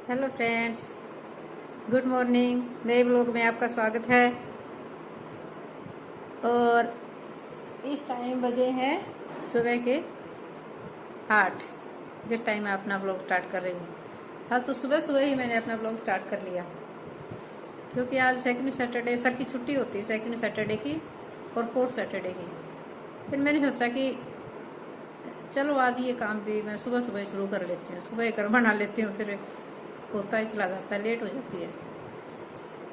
Hello friends, good morning. नए blog में आपका स्वागत है। और इस टाइम बजे हैं सुबह के 8, जिस टाइम मैं अपना ब्लॉग स्टार्ट कर रही हूँ। हाँ, तो सुबह सुबह ही मैंने अपना ब्लॉग स्टार्ट कर लिया, क्योंकि आज सेकंड सैटरडे, सर की छुट्टी होती है सेकंड सैटरडे की और फोर्थ सैटरडे की। फिर मैंने सोचा कि चलो आज ये काम भी मैं सुबह सुबह शुरू कर लेती हूँ, सुबह ही कर बना लेती हूँ, फिर होता ही चला जाता है, लेट हो जाती है।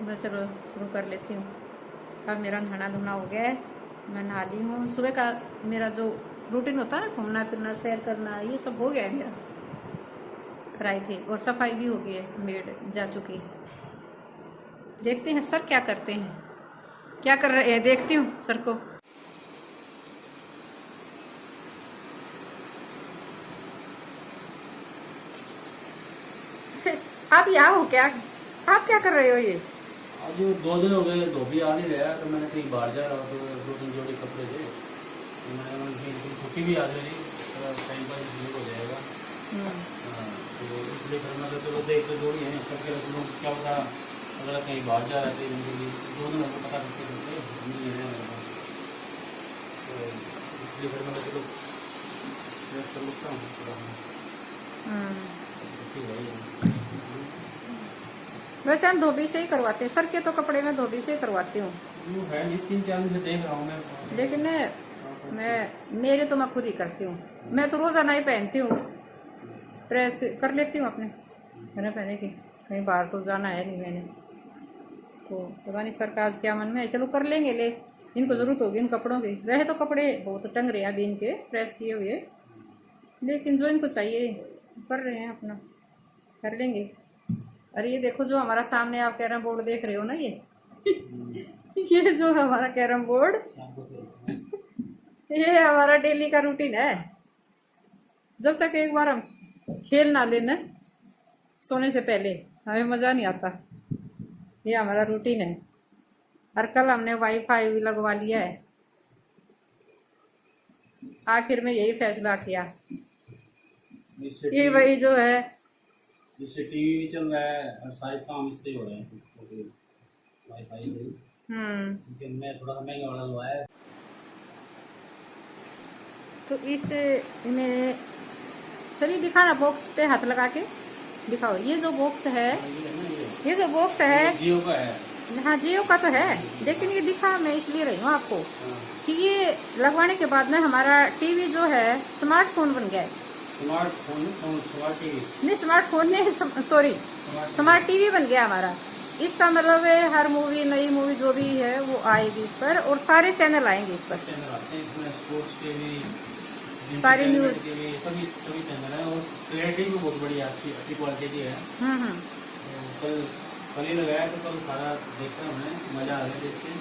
मैं चलो शुरू कर लेती हूँ। अब मेरा नहाना धोना हो गया है, मैं नहा ली हूँ। सुबह का मेरा जो रूटीन होता है ना, घूमना फिरना सैर करना, ये सब हो गया है मेरा, कराई थी। और सफाई भी हो गई है, मेड जा चुकी है। देखते हैं सर क्या करते हैं, क्या कर रहे हैं, देखती हूँ सर को। आप यहाँ हो क्या? आप क्या कर रहे हो? ये आज 2 दिन हो गए, धोबी आ नहीं रहा, तो मैंने कहीं बाहर जा रहा, तो 2 3 जोड़ी कपड़े थे, तो मैंने लेकिन छुट्टी भी आ जाएगी, टाइम पास इसलिए हो जाएगा। हाँ, तो इसलिए फिर मैं चलो देख के जोड़ी है सबके रख लूँ, क्या होता अगर कहीं बाहर जा रहे थे उनके लिए 2 दिन हमको पता करते करते नहीं है मेरे पास, तो इसलिए फिर मैं चलो रेस्ट कर लेता हूँ थोड़ा। छुट्टी है वैसे हम धोबी से ही करवाते हैं, सर के तो कपड़े मैं धोबी से ही करवाती हूँ। वो है नहीं, 3 4 दिन से देख रहा हूँ मैं, लेकिन मेरे तो मैं खुद ही करती हूँ। मैं तो रोजाना ही पहनती हूँ, प्रेस कर लेती हूँ अपने मैंने पहने की। कहीं बाहर तो जाना है नहीं मैंने, तो पता नहीं सर का आज क्या मन में है। चलो कर लेंगे, ले इनको जरूरत होगी इन कपड़ों की। वैसे तो कपड़े बहुत टंग रहे हैं अभी इनके, प्रेस किए हुए, लेकिन जो इनको चाहिए कर रहे हैं अपना, कर लेंगे। अरे ये देखो, जो हमारा सामने आप कैरम बोर्ड देख रहे हो ना, ये जो हमारा कैरम बोर्ड, ये हमारा डेली का रूटीन है। जब तक एक बार हम खेल ना लेना सोने से पहले, हमें मजा नहीं आता। ये हमारा रूटीन है। और कल हमने वाईफाई भी लगवा लिया है, आखिर में यही फैसला किया। ये वही जो है, जिससे टीवी भी चल रहा है और सारे काम इससे ही हो रहे हैं, वाईफाई से। लेकिन मैं थोड़ा सा महंगा वाला लगवाया है। तो इस में सभी दिखाना, बॉक्स पे हाथ लगा के दिखाओ। ये जो बॉक्स है, ये जो बॉक्स है जियो का है। हाँ, जियो का तो है, लेकिन ये दिखा मैं इसलिए रही हूँ आपको कि ये लगवाने के बाद में हमारा टीवी जो है स्मार्टफोन बन गया है। स्मार्टफोन, स्मार्ट टीवी नहीं, स्मार्टफोन नहीं, सॉरी, स्मार्ट टीवी बन गया हमारा। इसका मतलब है हर मूवी, नई मूवी जो भी है वो आएगी इस पर, और सारे चैनल आएंगे इस पर, चैनल आते हैं इसमें, स्पोर्ट्स टीवी, सारी न्यूज, सभी सभी चैनल है। और क्लैरिटी भी बहुत बढ़िया, अच्छी अच्छी क्वालिटी की है। तो कल ही लगाया, तो कल सारा देखा हमने, मजा आ गया देख के।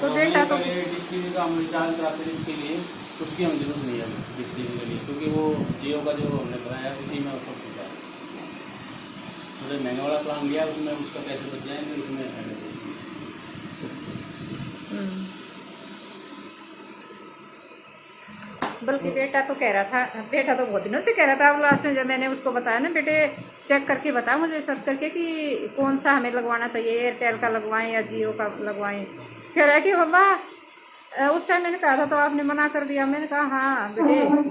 तो बेटा तो डिश टीवी का हम रिचार्ज कराते हैं, इसके लिए उसकी हम जरूरत नहीं है डिश टीवी के लिए, क्योंकि वो जियो का जो हमने कराया है उसी में सब कुछ है। थोड़े महंगा वाला प्लान लिया, उसमें उसका पैसे बच जाएंगे, उसमें बल्कि बेटा तो कह रहा था, बेटा तो बहुत दिनों से कह रहा था। अब लास्ट में जब मैंने उसको बताया ना, बेटे चेक करके बता मुझे, सर्च करके, कि कौन सा हमें लगवाना चाहिए, एयरटेल का लगवाएं या जियो का लगवाएं। कह रहा है कि मम्मा, उस टाइम मैंने कहा था तो आपने मना कर दिया। मैंने कहा हाँ बेटे,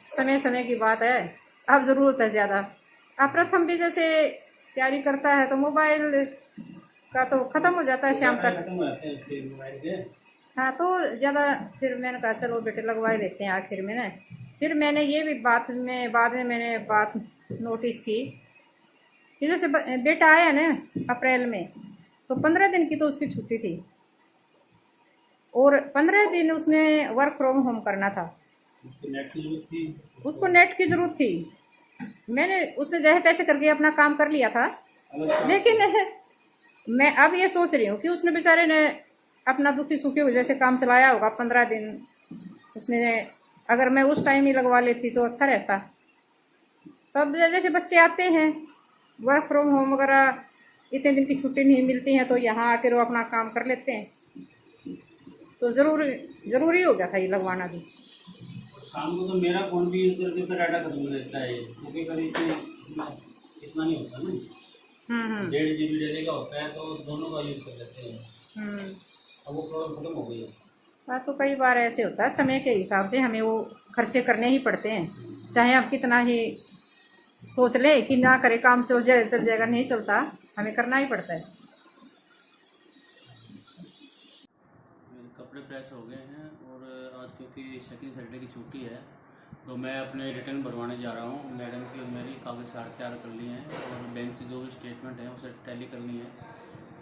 समय समय की बात है, अब जरूरत है ज़्यादा। अब प्रथम भी जैसे तैयारी करता है तो मोबाइल का तो खत्म हो जाता है शाम तक। खत्म हो जाते हैं उसके मोबाइल के। हाँ, तो ज़्यादा फिर मैंने कहा चलो बेटे लगवा ही लेते हैं आखिर में ना। फिर मैंने ये भी बाद में मैंने बात नोटिस की कि जैसे बेटा आया ना अप्रैल में, तो 15 दिन की तो उसकी छुट्टी थी, और 15 दिन उसने वर्क फ्रॉम होम करना था। उसको नेट की जरूरत थी, उसको नेट की जरूरत थी। मैंने उससे जैसे तैसे करके अपना काम कर लिया था, लेकिन मैं अब ये सोच रही हूँ कि उसने बेचारे ने अपना दुखी सुखी हो जैसे काम चलाया होगा 15 दिन उसने। अगर मैं उस टाइम ही लगवा लेती तो अच्छा रहता। तब जैसे बच्चे आते हैं वर्क फ्रॉम होम वगैरह, इतने दिन की छुट्टी नहीं मिलती है, तो यहाँ आकर वो अपना काम कर लेते हैं। तो जरूरी हो गया था ये लगवाना भी। शाम को तो मेरा फोन भी यूज करके उसका डाटा खत्म हो जाता है, क्योंकि करीब इतना नहीं होता ना, हम्म। 1.5 GB डेली का होता है, तो दोनों का यूज कर लेते हैं। हम्म। अब वो प्रॉब्लम खत्म हो गई है। हाँ, तो कई बार ऐसे होता है, समय के हिसाब से हमें वो खर्चे करने ही पड़ते हैं, चाहे आप कितना ही सोच ले कि ना करे, काम चल जाएगा, नहीं चलता, हमें करना ही पड़ता है। मेरे कपड़े प्रेस हो गए हैं, और आज क्योंकि सेकंड सैटरडे की छुट्टी है, तो मैं अपने रिटर्न भरवाने जा रहा हूँ। मैडम की और मेरी कागज सारे तैयार कर लिए हैं, और बैंक से जो भी स्टेटमेंट है उसे टैली करनी है।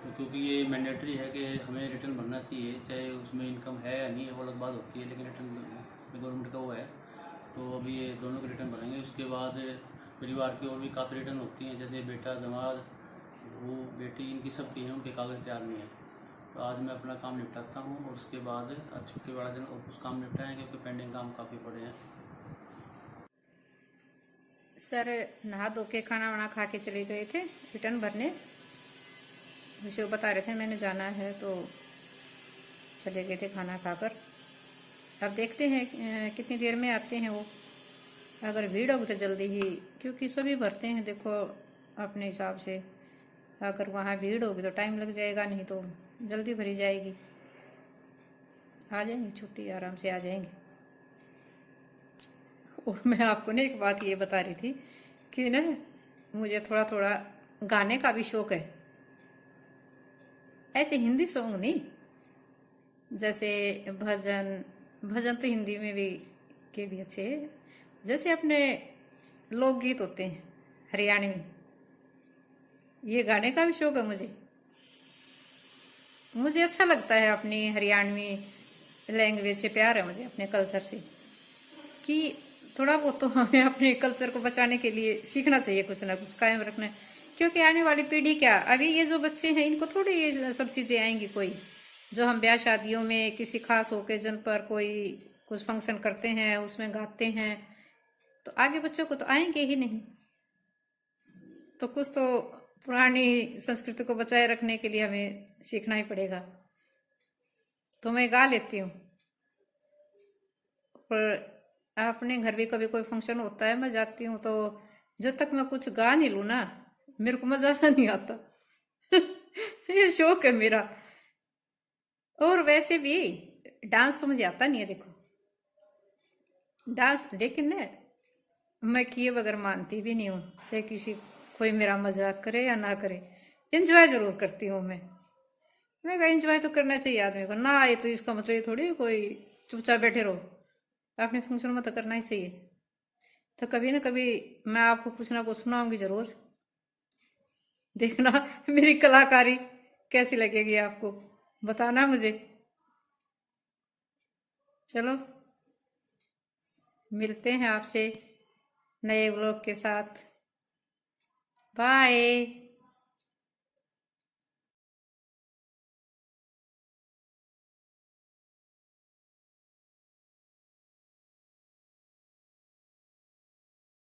तो क्योंकि ये मैंडेटरी है कि हमें रिटर्न भरना चाहिए, चाहे उसमें इनकम है या नहीं है वो अलग बात होती है, लेकिन रिटर्न गवर्नमेंट का वो है। तो अभी ये दोनों के रिटर्न भरेंगे। उसके बाद परिवार की और भी काफ़ी रिटर्न होती हैं, जैसे बेटा, दामाद, वो बेटी, इनकी सब की हैं, उनके कागज़ तैयार नहीं है। तो आज मैं अपना काम निपटाता हूँ, और उसके बाद आज छुट्टी वाला दिन और कुछ काम निपटाएंगे, क्योंकि पेंडिंग काम काफ़ी पड़े हैं। सर नहा धो के खाना वाना खा के चले गए थे रिटर्न भरने, मुझे वो बता रहे थे मैंने जाना है, तो चले गए थे खाना खाकर। अब देखते हैं कितनी देर में आते हैं वो। अगर भीड़ होगी तो जल्दी ही, क्योंकि सभी भरते हैं देखो अपने हिसाब से। अगर वहाँ भीड़ होगी तो टाइम लग जाएगा, नहीं तो जल्दी भरी जाएगी। आ जाएंगे, छुट्टी आराम से आ जाएंगे। और मैं आपको ना एक बात ये बता रही थी कि ना मुझे थोड़ा थोड़ा गाने का भी शौक है। ऐसे हिंदी सॉन्ग नहीं, जैसे भजन। भजन तो हिंदी में भी के भी अच्छे हैं। जैसे अपने लोकगीत होते हैं हरियाणवी, ये गाने का भी शौक है मुझे। मुझे अच्छा लगता है, अपनी हरियाणवी लैंग्वेज से प्यार है मुझे, अपने कल्चर से। कि थोड़ा बहुत तो हमें अपने कल्चर को बचाने के लिए सीखना चाहिए, कुछ ना कुछ कायम रखना है। क्योंकि आने वाली पीढ़ी क्या, अभी ये जो बच्चे हैं इनको थोड़ी ये सब चीजें आएंगी। कोई जो हम ब्याह शादियों में किसी खास ओकेजन पर कोई कुछ फंक्शन करते हैं उसमें गाते हैं, तो आगे बच्चों को तो आएंगे ही नहीं। तो कुछ तो पुरानी संस्कृति को बचाए रखने के लिए हमें सीखना ही पड़ेगा। तो मैं गा लेती हूँ, पर अपने घर भी कभी कोई फंक्शन होता है मैं जाती हूँ, तो जब तक मैं कुछ गा नहीं लूँ ना, मेरे को मजा सा नहीं आता। ये शौक है मेरा। और वैसे भी डांस तो मुझे आता नहीं है देखो, डांस, लेकिन ना मैं किए बगैर मानती भी नहीं हूँ, चाहे किसी कोई मेरा मजाक करे या ना करे, एंजॉय जरूर करती हूँ मैं कहा एंजॉय तो करना चाहिए आदमी को, ना आए तो इसका मतलब ये थोड़ी कोई चुपचाप बैठे रहो, अपने फंक्शन में तो करना ही चाहिए। तो कभी ना कभी मैं आपको कुछ ना कुछ सुनाऊंगी जरूर, देखना मेरी कलाकारी कैसी लगेगी आपको, बताना मुझे। चलो मिलते हैं आपसे नए व्लॉग के साथ। बाय।